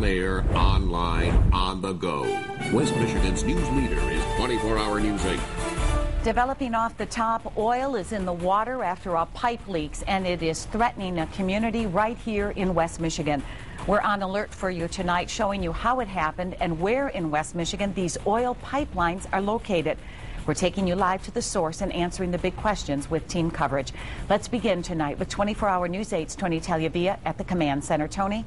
on air, online, on the go. West Michigan's news leader is 24-hour News 8. Developing off the top, oil is in the water after a pipe leaks, and it is threatening a community right here in West Michigan. We're on alert for you tonight, showing you how it happened and where in West Michigan these oil pipelines are located. We're taking you live to the source and answering the big questions with team coverage. Let's begin tonight with 24-hour News 8's Tony Tagliavia at the command center. Tony?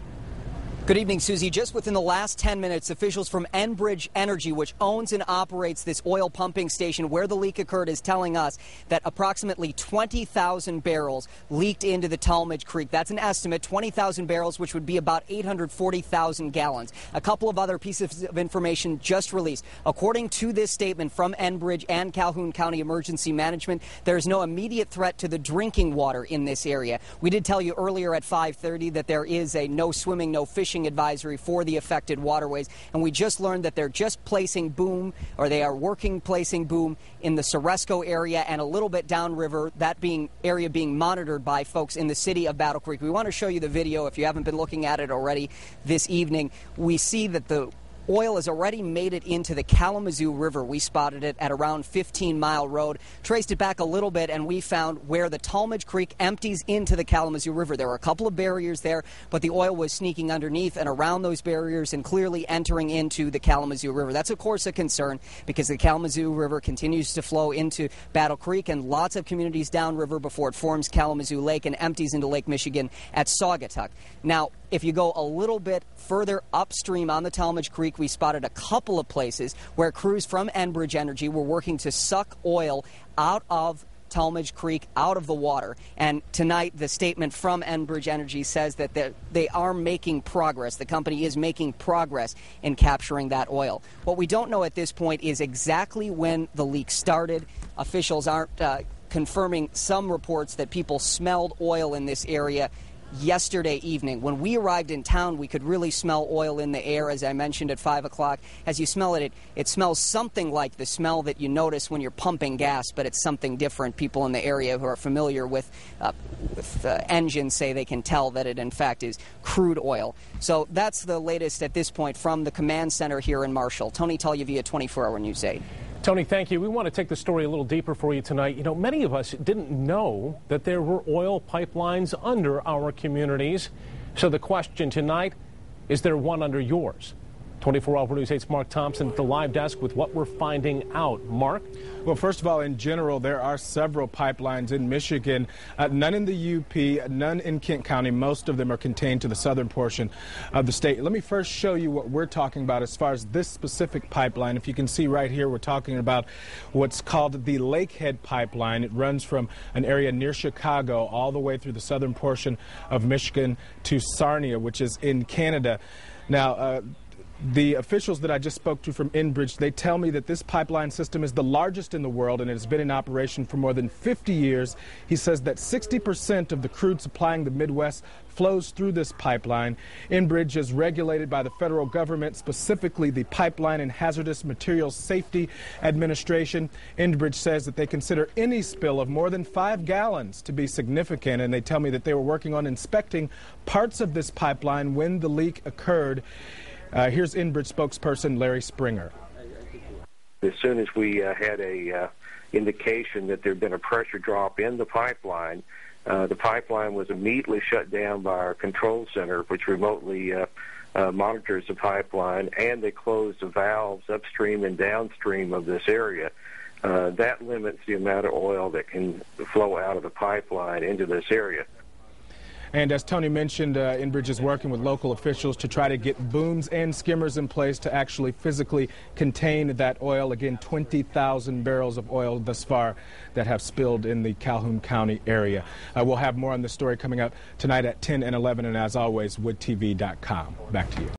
Good evening, Susie. Just within the last 10 minutes, officials from Enbridge Energy, which owns and operates this oil pumping station where the leak occurred, is telling us that approximately 20,000 barrels leaked into the Talmadge Creek. That's an estimate, 20,000 barrels, which would be about 840,000 gallons. A couple of other pieces of information just released. According to this statement from Enbridge and Calhoun County Emergency Management, there is no immediate threat to the drinking water in this area. We did tell you earlier at 5:30 that there is a no swimming, no fishing advisory for the affected waterways, and we just learned that they're just placing boom, or they are working placing boom in the Soresco area and a little bit downriver, that area being monitored by folks in the city of Battle Creek. We want to show you the video if you haven't been looking at it already this evening. We see that the oil has already made it into the Kalamazoo River. We spotted it at around 15 Mile Road, traced it back a little bit, and we found where the Talmadge Creek empties into the Kalamazoo River. There were a couple of barriers there, but the oil was sneaking underneath and around those barriers and clearly entering into the Kalamazoo River. That's, of course, a concern because the Kalamazoo River continues to flow into Battle Creek and lots of communities downriver before it forms Kalamazoo Lake and empties into Lake Michigan at Saugatuck. Now, if you go a little bit further upstream on the Talmadge Creek, we spotted a couple of places where crews from Enbridge Energy were working to suck oil out of Talmadge Creek, out of the water. And tonight, the statement from Enbridge Energy says that they are making progress. The company is making progress in capturing that oil. What we don't know at this point is exactly when the leak started. Officials aren't confirming some reports that people smelled oil in this area yesterday evening. When we arrived in town, we could really smell oil in the air, as I mentioned at 5 o'clock. As you smell it, it smells something like the smell that you notice when you're pumping gas, but it's something different. People in the area who are familiar with engines say they can tell that it, in fact, is crude oil. So that's the latest at this point from the command center here in Marshall. Tony Tagliavia, 24-hour News 8. Tony, thank you. We want to take the story a little deeper for you tonight. You know, many of us didn't know that there were oil pipelines under our communities. So the question tonight, is there one under yours? 24-hour News 8's Mark Thompson at the live desk with what we're finding out. Mark? Well, first of all, in general, there are several pipelines in Michigan, none in the UP, none in Kent County. Most of them are contained to the southern portion of the state. Let me first show you what we're talking about as far as this specific pipeline. If you can see right here, we're talking about what's called the Lakehead Pipeline. It runs from an area near Chicago all the way through the southern portion of Michigan to Sarnia, which is in Canada. Now, the officials that I just spoke to from Enbridge, they tell me that this pipeline system is the largest in the world and it has been in operation for more than 50 years. He says that 60% of the crude supplying the Midwest flows through this pipeline. Enbridge is regulated by the federal government, specifically the Pipeline and Hazardous Materials Safety Administration. Enbridge says that they consider any spill of more than 5 gallons to be significant, and they tell me that they were working on inspecting parts of this pipeline when the leak occurred. Here's Enbridge spokesperson Larry Springer. As soon as we had a indication that there had been a pressure drop in the pipeline was immediately shut down by our control center, which remotely monitors the pipeline, and they closed the valves upstream and downstream of this area. That limits the amount of oil that can flow out of the pipeline into this area. And as Tony mentioned, Enbridge is working with local officials to try to get booms and skimmers in place to actually physically contain that oil. Again, 20,000 barrels of oil thus far that have spilled in the Calhoun County area. We'll have more on this story coming up tonight at 10 and 11, and as always, woodtv.com. Back to you.